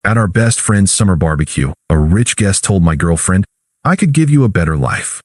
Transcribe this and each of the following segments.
At our best friend's summer barbecue, a rich guest told my girlfriend, "I could give you a better life."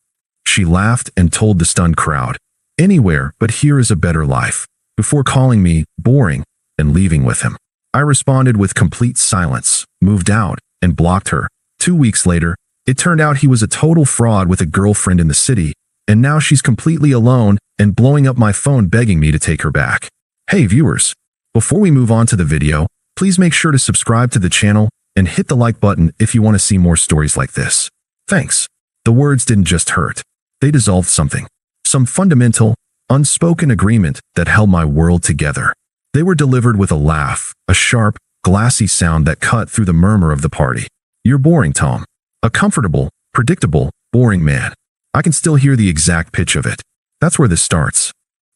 She laughed and told the stunned crowd, "Anywhere, but here is a better life," before calling me boring and leaving with him. I responded with complete silence, moved out, and blocked her. 2 weeks later, it turned out he was a total fraud with a girlfriend in the city, and now she's completely alone and blowing up my phone begging me to take her back. Hey viewers, before we move on to the video, please make sure to subscribe to the channel and hit the like button if you want to see more stories like this. Thanks. The words didn't just hurt. They dissolved something. Some fundamental, unspoken agreement that held my world together. They were delivered with a laugh, a sharp, glassy sound that cut through the murmur of the party. "You're boring, Tom." A comfortable, predictable, boring man. I can still hear the exact pitch of it. That's where this starts.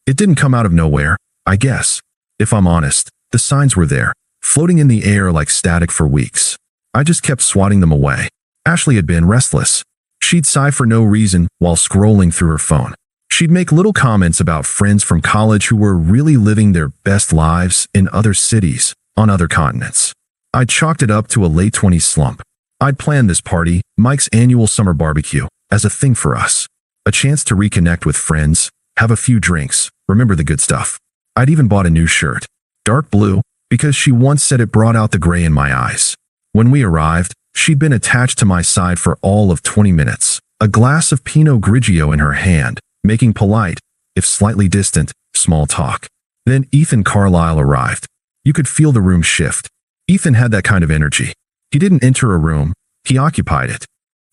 It didn't come out of nowhere, I guess. If I'm honest, the signs were there, floating in the air like static for weeks. I just kept swatting them away. Ashley had been restless. She'd sigh for no reason while scrolling through her phone. She'd make little comments about friends from college who were really living their best lives in other cities, on other continents. I'd chalked it up to a late 20s slump. I'd planned this party, Mike's annual summer barbecue, as a thing for us. A chance to reconnect with friends, have a few drinks, remember the good stuff. I'd even bought a new shirt. Dark blue, because she once said it brought out the gray in my eyes. When we arrived, she'd been attached to my side for all of 20 minutes, a glass of Pinot Grigio in her hand, making polite, if slightly distant, small talk. Then Ethan Carlisle arrived. You could feel the room shift. Ethan had that kind of energy. He didn't enter a room, he occupied it.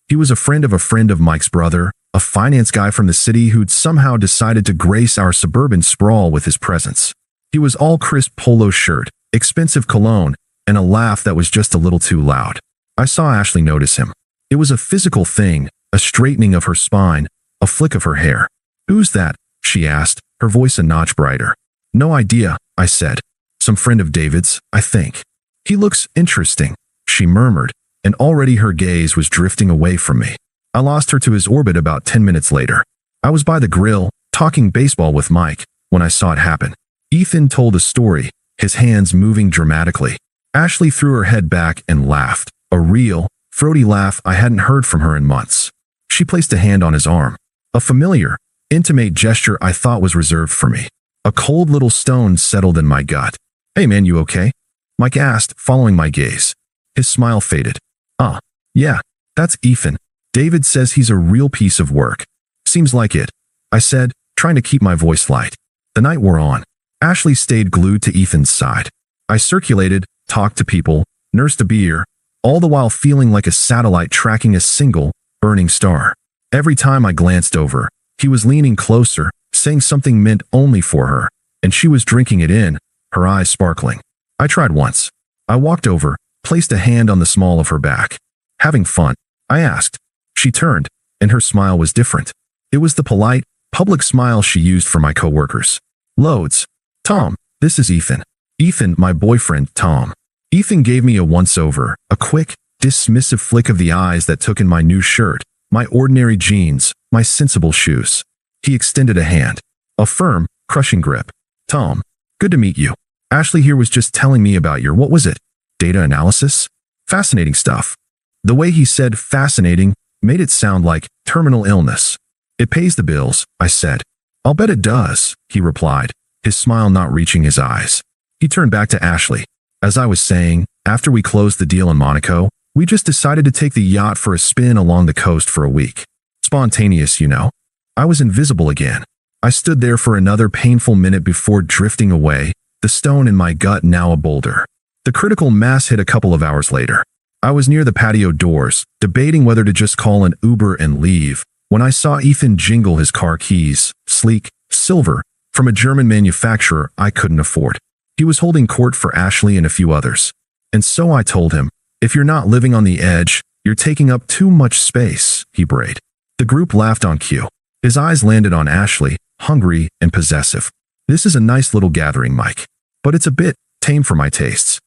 He was a friend of Mike's brother, a finance guy from the city who'd somehow decided to grace our suburban sprawl with his presence. He was all crisp polo shirt, expensive cologne, and a laugh that was just a little too loud. I saw Ashley notice him. It was a physical thing, a straightening of her spine, a flick of her hair. "Who's that?" she asked, her voice a notch brighter. "No idea," I said. "Some friend of David's, I think." "He looks interesting," she murmured, and already her gaze was drifting away from me. I lost her to his orbit about 10 minutes later. I was by the grill, talking baseball with Mike, when I saw it happen. Ethan told a story, his hands moving dramatically. Ashley threw her head back and laughed, a real, throaty laugh I hadn't heard from her in months. She placed a hand on his arm. A familiar, intimate gesture I thought was reserved for me. A cold little stone settled in my gut. "Hey man, you okay?" Mike asked, following my gaze. His smile faded. Yeah, that's Ethan. David says he's a real piece of work." "Seems like it," I said, trying to keep my voice light. The night wore on. Ashley stayed glued to Ethan's side. I circulated, talked to people, nursed a beer, all the while feeling like a satellite tracking a single, burning star. Every time I glanced over, he was leaning closer, saying something meant only for her, and she was drinking it in, her eyes sparkling. I tried once. I walked over, placed a hand on the small of her back. "Having fun?" I asked. She turned, and her smile was different. It was the polite, public smile she used for my coworkers. "Loads. Tom, this is Ethan." "Ethan, my boyfriend, Tom." Ethan gave me a once-over, a quick, dismissive flick of the eyes that took in my new shirt, my ordinary jeans, my sensible shoes. He extended a hand. A firm, crushing grip. "Tom, good to meet you. Ashley here was just telling me about your, what was it? Data analysis? Fascinating stuff." The way he said fascinating made it sound like terminal illness. "It pays the bills," I said. "I'll bet it does," he replied, his smile not reaching his eyes. He turned back to Ashley. "As I was saying, after we closed the deal in Monaco, we just decided to take the yacht for a spin along the coast for a week. Spontaneous, you know." I was invisible again. I stood there for another painful minute before drifting away, the stone in my gut now a boulder. The critical mass hit a couple of hours later. I was near the patio doors, debating whether to just call an Uber and leave, when I saw Ethan jingle his car keys, sleek, silver, from a German manufacturer I couldn't afford. He was holding court for Ashley and a few others. And so I told him, "If you're not living on the edge, you're taking up too much space," he brayed. The group laughed on cue. His eyes landed on Ashley, hungry and possessive. "This is a nice little gathering, Mike. But it's a bit tame for my tastes."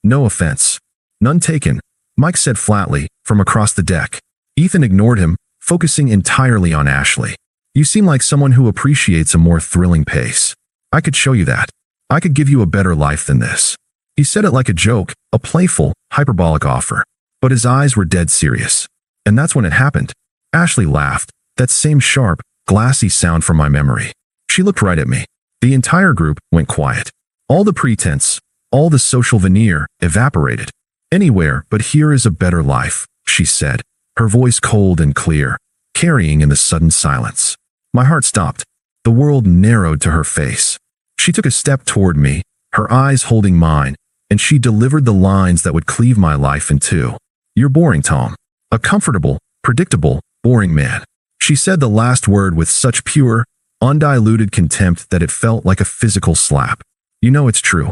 "No offense." "None taken," Mike said flatly, from across the deck. Ethan ignored him, focusing entirely on Ashley. "You seem like someone who appreciates a more thrilling pace. I could show you that. I could give you a better life than this." He said it like a joke, a playful, hyperbolic offer. But his eyes were dead serious. And that's when it happened. Ashley laughed, that same sharp, glassy sound from my memory. She looked right at me. The entire group went quiet. All the pretense, all the social veneer evaporated. Anywhere but here is a better life, she said, her voice cold and clear, carrying in the sudden silence. My heart stopped. The world narrowed to her face. She took a step toward me, her eyes holding mine, and she delivered the lines that would cleave my life in two. You're boring, Tom. A comfortable, predictable, boring man. She said the last word with such pure, undiluted contempt that it felt like a physical slap. You know it's true.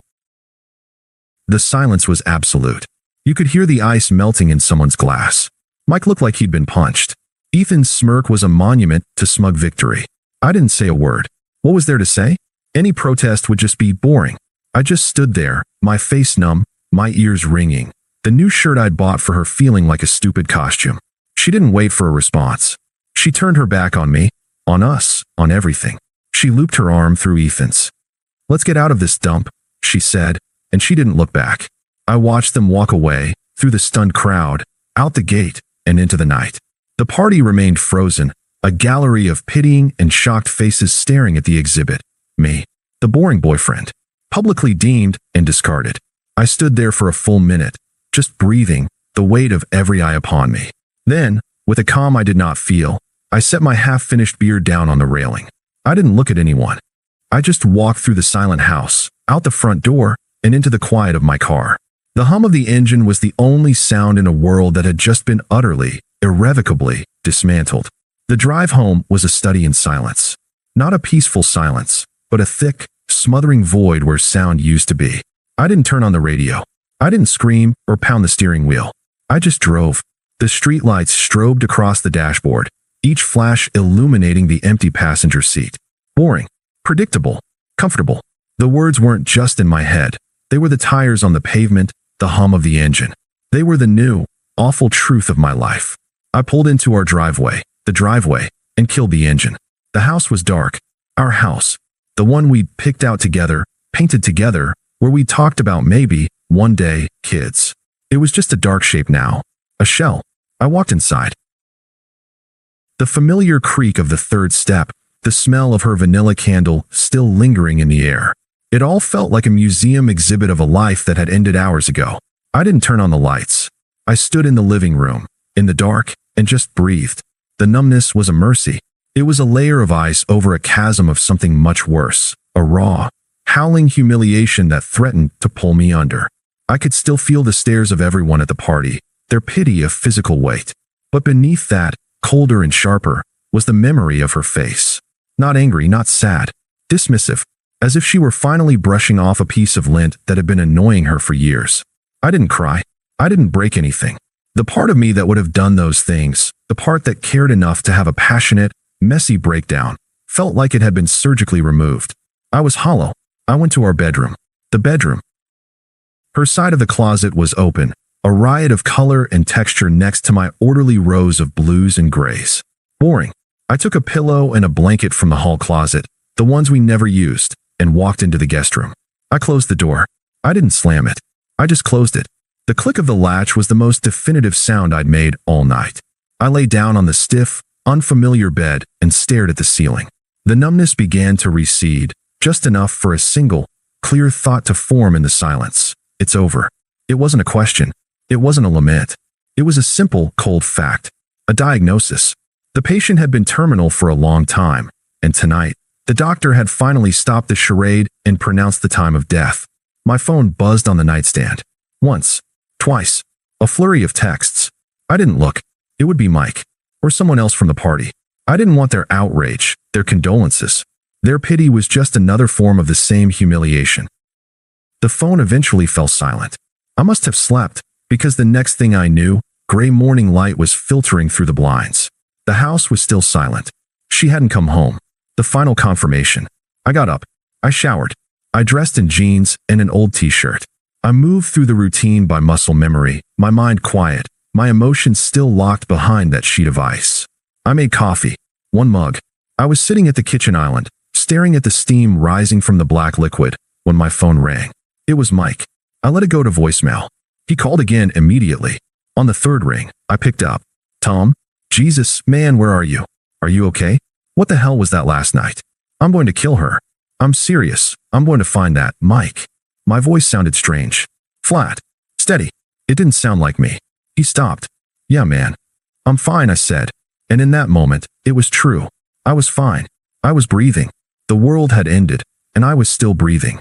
The silence was absolute. You could hear the ice melting in someone's glass. Mike looked like he'd been punched. Ethan's smirk was a monument to smug victory. I didn't say a word. What was there to say? Any protest would just be boring. I just stood there, my face numb, my ears ringing, the new shirt I'd bought for her feeling like a stupid costume. She didn't wait for a response. She turned her back on me, on us, on everything. She looped her arm through Ethan's. Let's get out of this dump, she said, and she didn't look back. I watched them walk away, through the stunned crowd, out the gate, and into the night. The party remained frozen, a gallery of pitying and shocked faces staring at the exhibit. Me, the boring boyfriend, publicly deemed and discarded. I stood there for a full minute, just breathing, the weight of every eye upon me. Then, with a calm I did not feel, I set my half-finished beer down on the railing. I didn't look at anyone. I just walked through the silent house, out the front door, and into the quiet of my car. The hum of the engine was the only sound in a world that had just been utterly, irrevocably dismantled. The drive home was a study in silence. Not a peaceful silence, but a thick, smothering void where sound used to be. I didn't turn on the radio. I didn't scream or pound the steering wheel. I just drove. The streetlights strobed across the dashboard, each flash illuminating the empty passenger seat. Boring, predictable, comfortable. The words weren't just in my head. They were the tires on the pavement, the hum of the engine. They were the new, awful truth of my life. I pulled into our driveway, and killed the engine. The house was dark. Our house. The one we'd picked out together, painted together, where we talked about maybe, one day, kids. It was just a dark shape now. A shell. I walked inside. The familiar creak of the third step, the smell of her vanilla candle still lingering in the air. It all felt like a museum exhibit of a life that had ended hours ago. I didn't turn on the lights. I stood in the living room, in the dark, and just breathed. The numbness was a mercy. It was a layer of ice over a chasm of something much worse, a raw, howling humiliation that threatened to pull me under. I could still feel the stares of everyone at the party, their pity of physical weight. But beneath that, colder and sharper, was the memory of her face. Not angry, not sad, dismissive, as if she were finally brushing off a piece of lint that had been annoying her for years. I didn't cry. I didn't break anything. The part of me that would have done those things, the part that cared enough to have a passionate, messy breakdown, felt like it had been surgically removed. I was hollow. I went to our bedroom. The bedroom. Her side of the closet was open, a riot of color and texture next to my orderly rows of blues and grays. Boring. I took a pillow and a blanket from the hall closet, the ones we never used, and walked into the guest room. I closed the door. I didn't slam it. I just closed it. The click of the latch was the most definitive sound I'd made all night. I lay down on the stiff, unfamiliar bed and stared at the ceiling. The numbness began to recede, just enough for a single, clear thought to form in the silence. It's over. It wasn't a question. It wasn't a lament. It was a simple, cold fact. A diagnosis. The patient had been terminal for a long time, and tonight, the doctor had finally stopped the charade and pronounced the time of death. My phone buzzed on the nightstand. Once. Twice. A flurry of texts. I didn't look. It would be Mike. Or someone else from the party. I didn't want their outrage, their condolences. Their pity was just another form of the same humiliation. The phone eventually fell silent. I must have slept, because the next thing I knew, gray morning light was filtering through the blinds. The house was still silent. She hadn't come home. The final confirmation. I got up. I showered. I dressed in jeans and an old t-shirt. I moved through the routine by muscle memory, my mind quiet, my emotions still locked behind that sheet of ice. I made coffee. One mug. I was sitting at the kitchen island, staring at the steam rising from the black liquid, when my phone rang. It was Mike. I let it go to voicemail. He called again immediately. On the third ring, I picked up. Tom? Jesus, man, where are you? Are you okay? What the hell was that last night? I'm going to kill her. I'm serious. I'm going to find that Mike. My voice sounded strange. Flat. Steady. It didn't sound like me. He stopped. Yeah, man. I'm fine, I said. And in that moment, it was true. I was fine. I was breathing. The world had ended, and I was still breathing.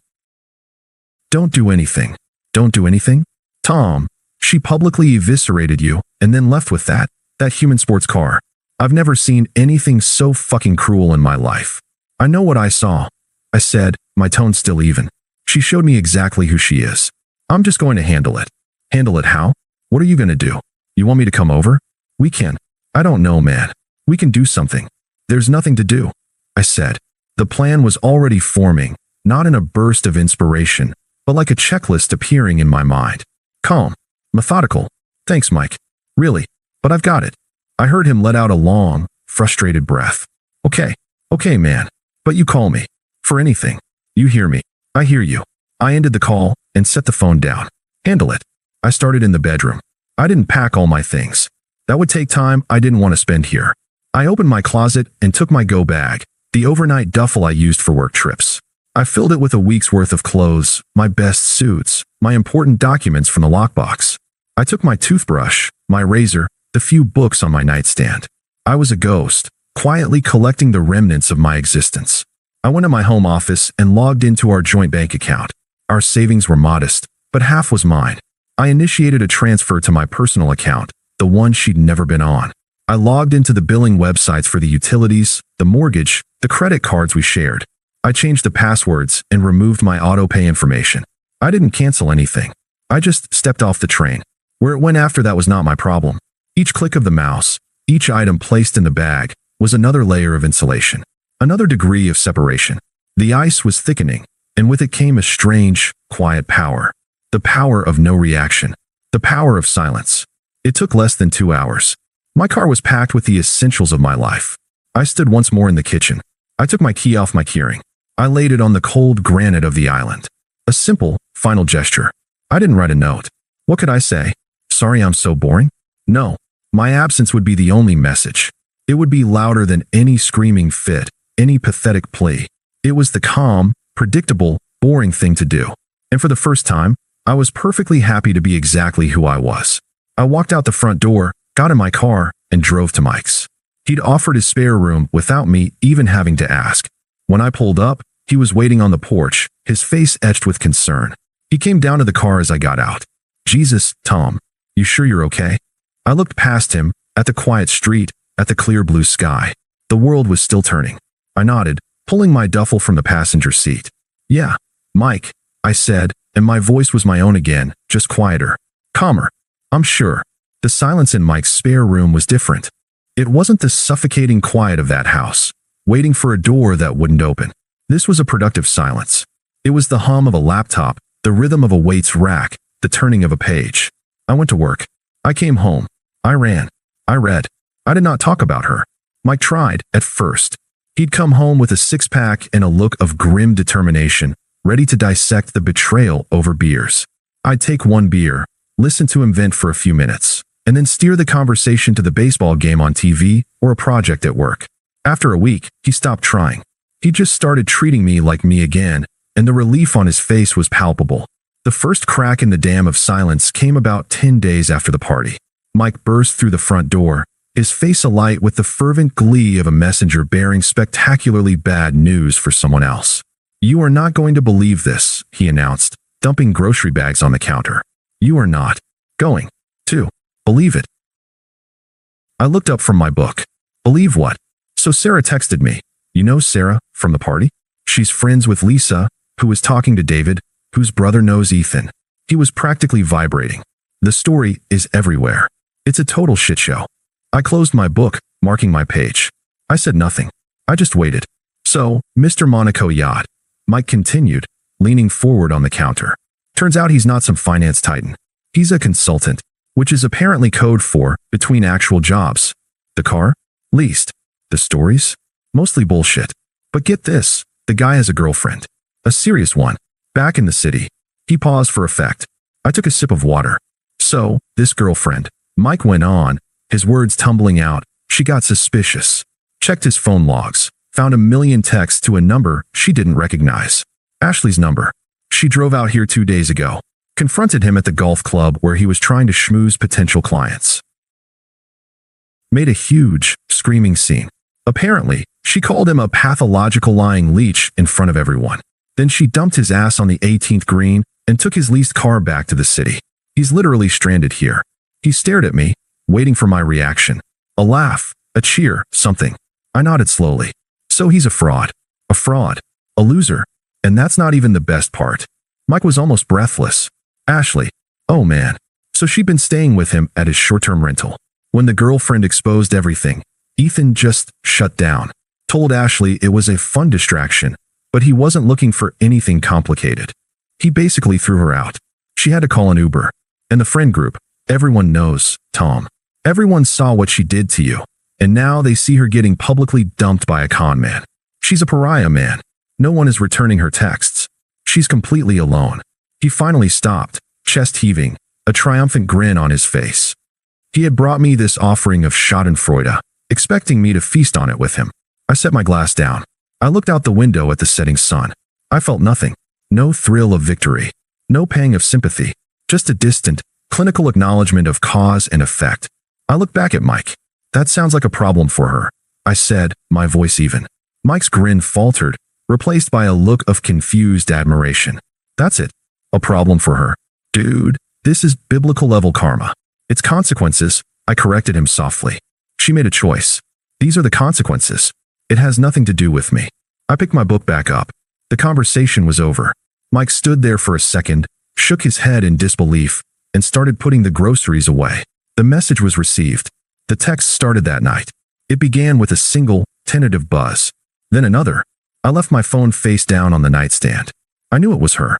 Don't do anything. Don't do anything? Tom, she publicly eviscerated you and then left with that human sports car. I've never seen anything so fucking cruel in my life. I know what I saw. I said, my tone still even. She showed me exactly who she is. I'm just going to handle it. Handle it how? What are you going to do? You want me to come over? We can. I don't know, man. We can do something. There's nothing to do. I said. The plan was already forming, not in a burst of inspiration, but like a checklist appearing in my mind. Calm. Methodical. Thanks, Mike. Really. But I've got it. I heard him let out a long, frustrated breath. Okay. Okay, man. But you call me. For anything. You hear me. I hear you. I ended the call and set the phone down. Handle it. I started in the bedroom. I didn't pack all my things. That would take time I didn't want to spend here. I opened my closet and took my go bag, the overnight duffel I used for work trips. I filled it with a week's worth of clothes, my best suits, my important documents from the lockbox. I took my toothbrush, my razor, the few books on my nightstand. I was a ghost, quietly collecting the remnants of my existence. I went to my home office and logged into our joint bank account. Our savings were modest, but half was mine. I initiated a transfer to my personal account, the one she'd never been on. I logged into the billing websites for the utilities, the mortgage, the credit cards we shared. I changed the passwords and removed my auto-pay information. I didn't cancel anything. I just stepped off the train. Where it went after that was not my problem. Each click of the mouse, each item placed in the bag, was another layer of insulation, another degree of separation. The ice was thickening, and with it came a strange, quiet power. The power of no reaction. The power of silence. It took less than 2 hours. My car was packed with the essentials of my life. I stood once more in the kitchen. I took my key off my keyring. I laid it on the cold granite of the island. A simple, final gesture. I didn't write a note. What could I say? Sorry I'm so boring? No. My absence would be the only message. It would be louder than any screaming fit, any pathetic plea. It was the calm, predictable, boring thing to do. And for the first time, I was perfectly happy to be exactly who I was. I walked out the front door, got in my car, and drove to Mike's. He'd offered his spare room without me even having to ask. When I pulled up, he was waiting on the porch, his face etched with concern. He came down to the car as I got out. Jesus, Tom, you sure you're okay? I looked past him, at the quiet street, at the clear blue sky. The world was still turning. I nodded, pulling my duffel from the passenger seat. Yeah, Mike, I said, and my voice was my own again, just quieter. Calmer. I'm sure. The silence in Mike's spare room was different. It wasn't the suffocating quiet of that house, waiting for a door that wouldn't open. This was a productive silence. It was the hum of a laptop, the rhythm of a weights rack, the turning of a page. I went to work. I came home. I ran. I read. I did not talk about her. Mike tried, at first. He'd come home with a six-pack and a look of grim determination, ready to dissect the betrayal over beers. I'd take one beer, listen to him vent for a few minutes, and then steer the conversation to the baseball game on TV or a project at work. After a week, he stopped trying. He just started treating me like me again, and the relief on his face was palpable. The first crack in the dam of silence came about 10 days after the party. Mike burst through the front door, his face alight with the fervent glee of a messenger bearing spectacularly bad news for someone else. You are not going to believe this, he announced, dumping grocery bags on the counter. You are not going to believe it. I looked up from my book. Believe what? So Sarah texted me. You know Sarah, from the party? She's friends with Lisa, who was talking to David, whose brother knows Ethan. He was practically vibrating. The story is everywhere. It's a total shit show. I closed my book, marking my page. I said nothing. I just waited. So, Mr. Monaco Yacht. Mike continued, leaning forward on the counter. Turns out he's not some finance titan. He's a consultant, which is apparently code for between actual jobs. The car? Leased. The stories? Mostly bullshit. But get this, the guy has a girlfriend. A serious one. Back in the city. He paused for effect. I took a sip of water. So, this girlfriend, Mike went on, his words tumbling out. She got suspicious. Checked his phone logs. Found a million texts to a number she didn't recognize. Ashley's number. She drove out here 2 days ago. Confronted him at the golf club where he was trying to schmooze potential clients. Made a huge, screaming scene. Apparently, she called him a pathological lying leech in front of everyone. Then she dumped his ass on the 18th green and took his leased car back to the city. He's literally stranded here. He stared at me, waiting for my reaction. A laugh, a cheer, something. I nodded slowly. So he's a fraud. A fraud. A loser. And that's not even the best part. Mike was almost breathless. Ashley. Oh man. So she'd been staying with him at his short-term rental. When the girlfriend exposed everything, Ethan just shut down. Told Ashley it was a fun distraction, but he wasn't looking for anything complicated. He basically threw her out. She had to call an Uber. And the friend group, everyone knows, Tom. Everyone saw what she did to you, and now they see her getting publicly dumped by a con man. She's a pariah, man. No one is returning her texts. She's completely alone. He finally stopped, chest heaving, a triumphant grin on his face. He had brought me this offering of schadenfreude, expecting me to feast on it with him. I set my glass down. I looked out the window at the setting sun. I felt nothing. No thrill of victory. No pang of sympathy. Just a distant, clinical acknowledgement of cause and effect. I looked back at Mike. That sounds like a problem for her, I said, my voice even. Mike's grin faltered, replaced by a look of confused admiration. That's it. A problem for her. Dude, this is biblical-level karma. Its consequences, I corrected him softly. She made a choice. These are the consequences. It has nothing to do with me. I picked my book back up. The conversation was over. Mike stood there for a second, shook his head in disbelief, and started putting the groceries away. The message was received. The text started that night. It began with a single, tentative buzz. Then another. I left my phone face down on the nightstand. I knew it was her.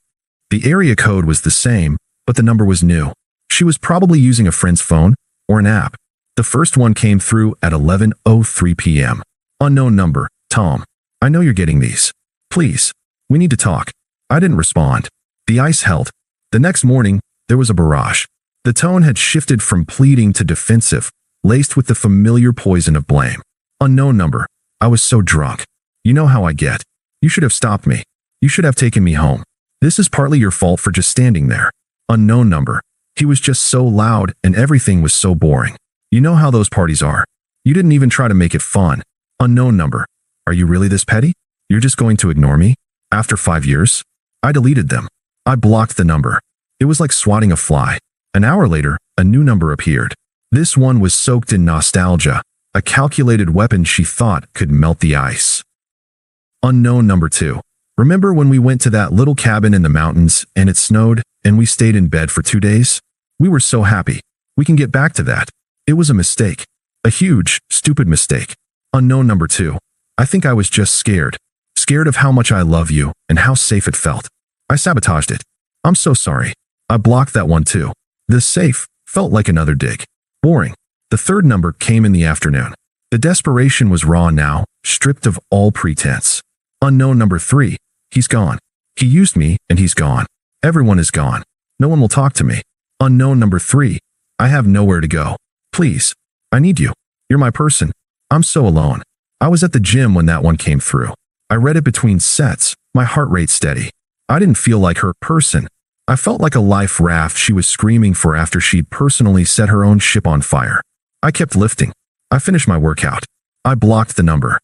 The area code was the same, but the number was new. She was probably using a friend's phone or an app. The first one came through at 11:03 p.m. Unknown number, Tom. I know you're getting these. Please, we need to talk. I didn't respond. The ice held. The next morning, there was a barrage. The tone had shifted from pleading to defensive, laced with the familiar poison of blame. Unknown number. I was so drunk. You know how I get. You should have stopped me. You should have taken me home. This is partly your fault for just standing there. Unknown number. He was just so loud and everything was so boring. You know how those parties are. You didn't even try to make it fun. Unknown number. Are you really this petty? You're just going to ignore me? After 5 years? I deleted them. I blocked the number. It was like swatting a fly. An hour later, a new number appeared. This one was soaked in nostalgia, a calculated weapon she thought could melt the ice. Unknown number 2. Remember when we went to that little cabin in the mountains and it snowed and we stayed in bed for 2 days? We were so happy. We can get back to that. It was a mistake. A huge, stupid mistake. Unknown number 2. I think I was just scared. Scared of how much I love you and how safe it felt. I sabotaged it. I'm so sorry. I blocked that one too. The safe felt like another dig. Boring. The third number came in the afternoon. The desperation was raw now, stripped of all pretense. Unknown number 3. He's gone. He used me and he's gone. Everyone is gone. No one will talk to me. Unknown number 3. I have nowhere to go. Please. I need you. You're my person. I'm so alone. I was at the gym when that one came through. I read it between sets, my heart rate steady. I didn't feel like her person. I felt like a life raft she was screaming for after she'd personally set her own ship on fire. I kept lifting. I finished my workout. I blocked the number.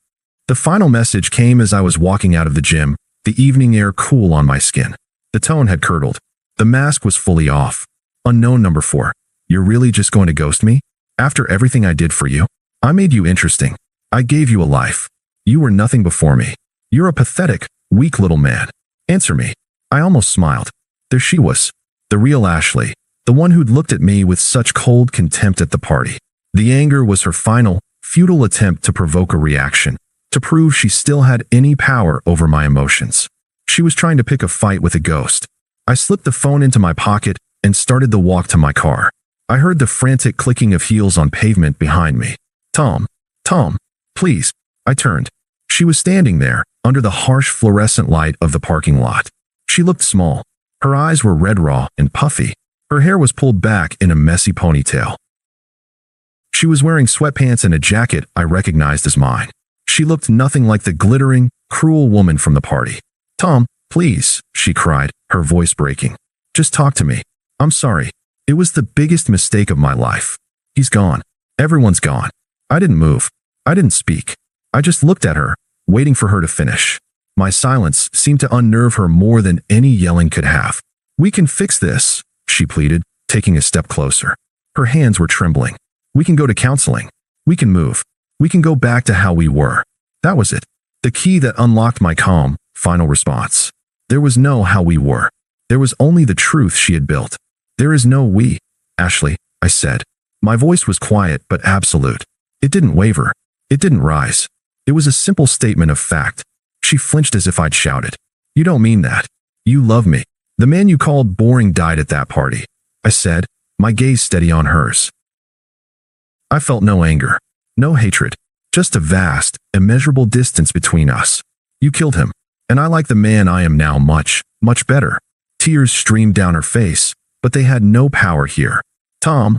The final message came as I was walking out of the gym, the evening air cool on my skin. The tone had curdled. The mask was fully off. Unknown number 4. You're really just going to ghost me? After everything I did for you? I made you interesting. I gave you a life. You were nothing before me. You're a pathetic, weak little man. Answer me. I almost smiled. There she was. The real Ashley. The one who'd looked at me with such cold contempt at the party. The anger was her final, futile attempt to provoke a reaction, to prove she still had any power over my emotions. She was trying to pick a fight with a ghost. I slipped the phone into my pocket and started the walk to my car. I heard the frantic clicking of heels on pavement behind me. Tom, please. I turned. She was standing there, under the harsh fluorescent light of the parking lot. She looked small. Her eyes were red raw and puffy. Her hair was pulled back in a messy ponytail. She was wearing sweatpants and a jacket I recognized as mine. She looked nothing like the glittering, cruel woman from the party. "Tom, please," she cried, her voice breaking. "Just talk to me. I'm sorry. It was the biggest mistake of my life. He's gone. Everyone's gone." I didn't move. I didn't speak. I just looked at her, waiting for her to finish. My silence seemed to unnerve her more than any yelling could have. "We can fix this," she pleaded, taking a step closer. Her hands were trembling. "We can go to counseling. We can move. We can go back to how we were." That was it. The key that unlocked my calm, final response. There was no how we were. There was only the truth she had built. "There is no we, Ashley," I said. My voice was quiet but absolute. It didn't waver. It didn't rise. It was a simple statement of fact. She flinched as if I'd shouted. "You don't mean that. You love me. The man you called boring died at that party," I said, my gaze steady on hers. I felt no anger, no hatred, just a vast, immeasurable distance between us. "You killed him, and I like the man I am now much, much better." Tears streamed down her face, but they had no power here. "Tom,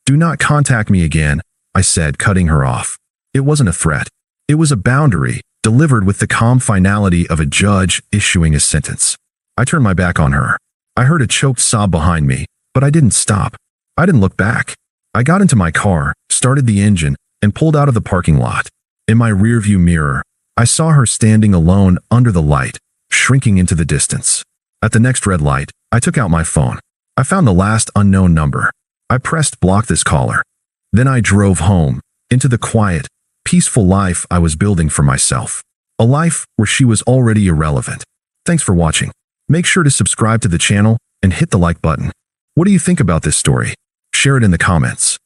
do not contact me again," I said, cutting her off. It wasn't a threat. It was a boundary, delivered with the calm finality of a judge issuing a sentence. I turned my back on her. I heard a choked sob behind me, but I didn't stop. I didn't look back. I got into my car, started the engine, and pulled out of the parking lot. In my rearview mirror, I saw her standing alone under the light, shrinking into the distance. At the next red light, I took out my phone. I found the last unknown number. I pressed block this caller. Then I drove home, into the quiet, peaceful life I was building for myself. A life where she was already irrelevant. Thanks for watching. Make sure to subscribe to the channel and hit the like button. What do you think about this story? Share it in the comments.